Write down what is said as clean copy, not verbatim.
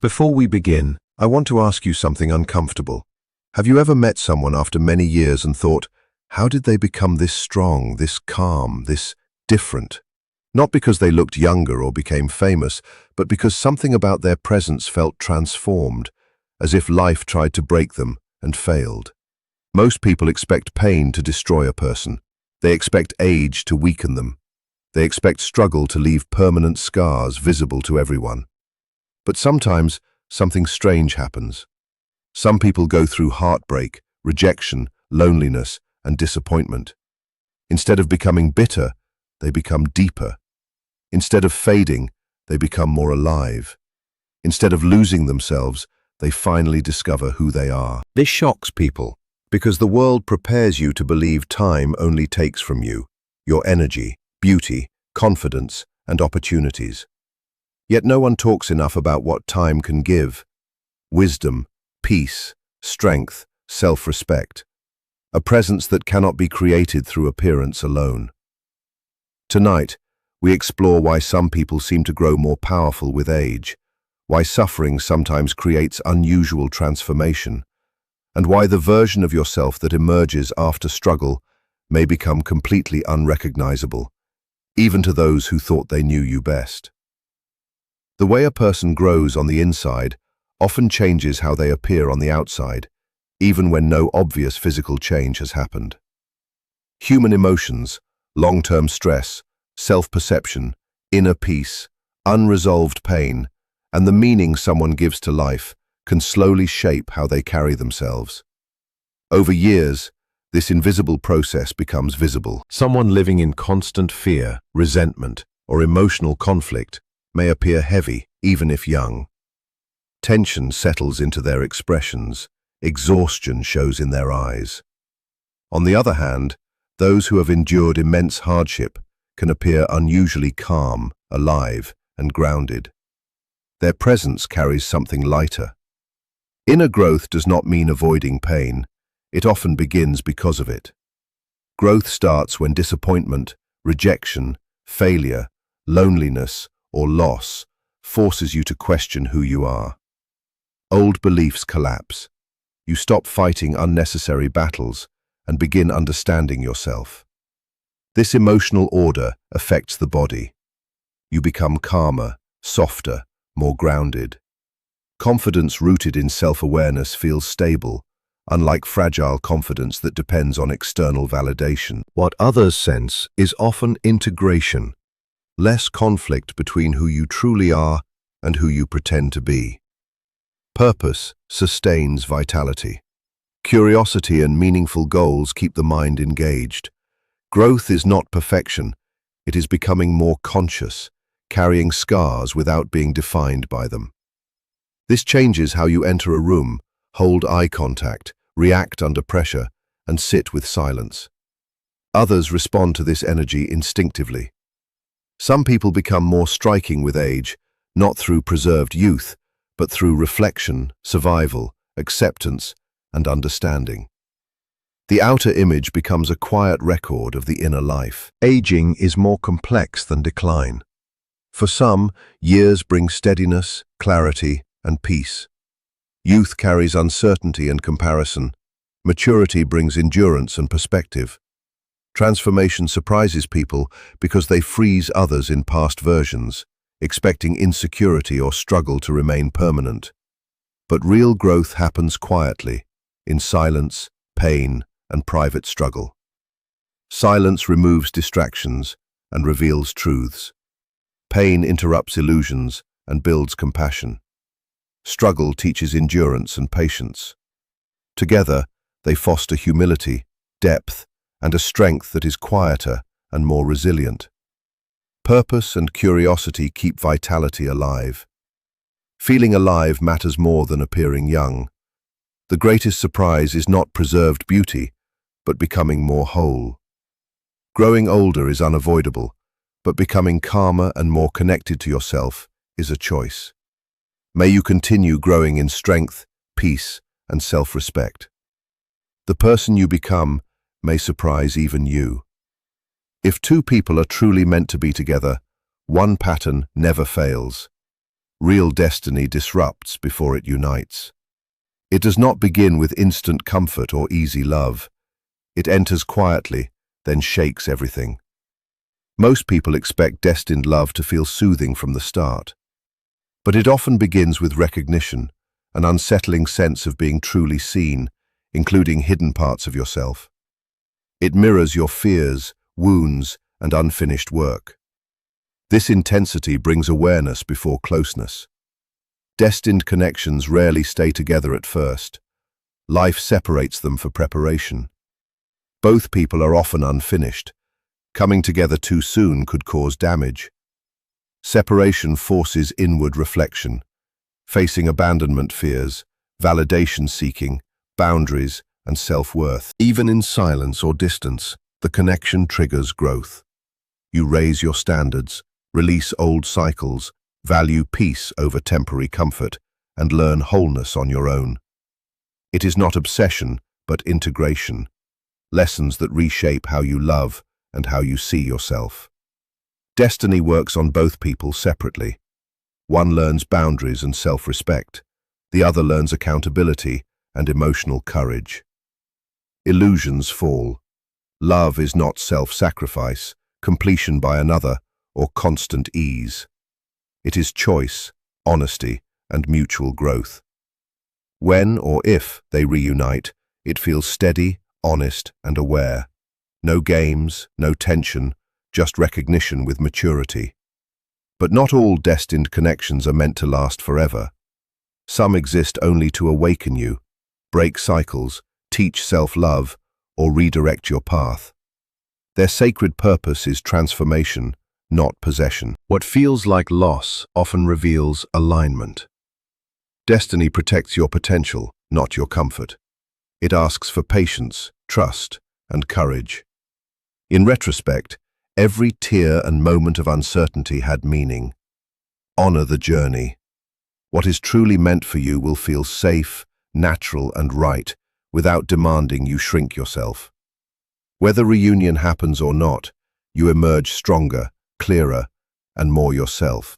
Before we begin, I want to ask you something uncomfortable. Have you ever met someone after many years and thought, how did they become this strong, this calm, this different? Not because they looked younger or became famous, but because something about their presence felt transformed, as if life tried to break them and failed. Most people expect pain to destroy a person. They expect age to weaken them. They expect struggle to leave permanent scars visible to everyone. But sometimes, something strange happens. Some people go through heartbreak, rejection, loneliness, and disappointment. Instead of becoming bitter, they become deeper. Instead of fading, they become more alive. Instead of losing themselves, they finally discover who they are. This shocks people, because the world prepares you to believe time only takes from you your energy, beauty, confidence, and opportunities. Yet no one talks enough about what time can give: wisdom, peace, strength, self-respect, a presence that cannot be created through appearance alone. Tonight, we explore why some people seem to grow more powerful with age, why suffering sometimes creates unusual transformation, and why the version of yourself that emerges after struggle may become completely unrecognizable, even to those who thought they knew you best. The way a person grows on the inside often changes how they appear on the outside, even when no obvious physical change has happened. Human emotions, long-term stress, self-perception, inner peace, unresolved pain, and the meaning someone gives to life can slowly shape how they carry themselves. Over years, this invisible process becomes visible. Someone living in constant fear, resentment, or emotional conflict may appear heavy, even if young. Tension settles into their expressions, exhaustion shows in their eyes. On the other hand, those who have endured immense hardship can appear unusually calm, alive, and grounded. Their presence carries something lighter. Inner growth does not mean avoiding pain. It often begins because of it. Growth starts when disappointment, rejection, failure, loneliness, or loss forces you to question who you are. Old beliefs collapse. You stop fighting unnecessary battles and begin understanding yourself. This emotional order affects the body. You become calmer, softer, more grounded. Confidence rooted in self-awareness feels stable, unlike fragile confidence that depends on external validation. What others sense is often integration, less conflict between who you truly are and who you pretend to be. Purpose sustains vitality. Curiosity and meaningful goals keep the mind engaged. Growth is not perfection. It is becoming more conscious, carrying scars without being defined by them. This changes how you enter a room, hold eye contact, react under pressure, and sit with silence. Others respond to this energy instinctively. Some people become more striking with age, not through preserved youth, but through reflection, survival, acceptance, and understanding. The outer image becomes a quiet record of the inner life. Aging is more complex than decline. For some, years bring steadiness, clarity, and peace. Youth carries uncertainty and comparison. Maturity brings endurance and perspective. Transformation surprises people because they freeze others in past versions, expecting insecurity or struggle to remain permanent. But real growth happens quietly, in silence, pain, and private struggle. Silence removes distractions and reveals truths. Pain interrupts illusions and builds compassion. Struggle teaches endurance and patience. Together, they foster humility, depth, and a strength that is quieter and more resilient. Purpose and curiosity keep vitality alive. Feeling alive matters more than appearing young. The greatest surprise is not preserved beauty, but becoming more whole. Growing older is unavoidable, but becoming calmer and more connected to yourself is a choice. May you continue growing in strength, peace, and self-respect. The person you become may surprise even you. If two people are truly meant to be together, one pattern never fails. Real destiny disrupts before it unites. It does not begin with instant comfort or easy love. It enters quietly, then shakes everything. Most people expect destined love to feel soothing from the start. But it often begins with recognition, an unsettling sense of being truly seen, including hidden parts of yourself. It mirrors your fears, wounds, and unfinished work. This intensity brings awareness before closeness. Destined connections rarely stay together at first. Life separates them for preparation. Both people are often unfinished. Coming together too soon could cause damage. Separation forces inward reflection, facing abandonment fears, validation seeking, boundaries, and self-worth. Even in silence or distance, the connection triggers growth. You raise your standards, release old cycles, value peace over temporary comfort, and learn wholeness on your own. It is not obsession, but integration. Lessons that reshape how you love and how you see yourself. Destiny works on both people separately. One learns boundaries and self-respect. The other learns accountability and emotional courage. Illusions fall. Love is not self-sacrifice, completion by another, or constant ease. It is choice, honesty, and mutual growth. When or if they reunite, it feels steady, honest, and aware. No games, no tension, just recognition with maturity. But not all destined connections are meant to last forever. Some exist only to awaken you, break cycles, teach self-love, or redirect your path. Their sacred purpose is transformation, not possession. What feels like loss often reveals alignment. Destiny protects your potential, not your comfort. It asks for patience, trust, and courage. In retrospect, every tear and moment of uncertainty had meaning. Honor the journey. What is truly meant for you will feel safe, natural, and right, without demanding you shrink yourself. Whether reunion happens or not, you emerge stronger, clearer, and more yourself.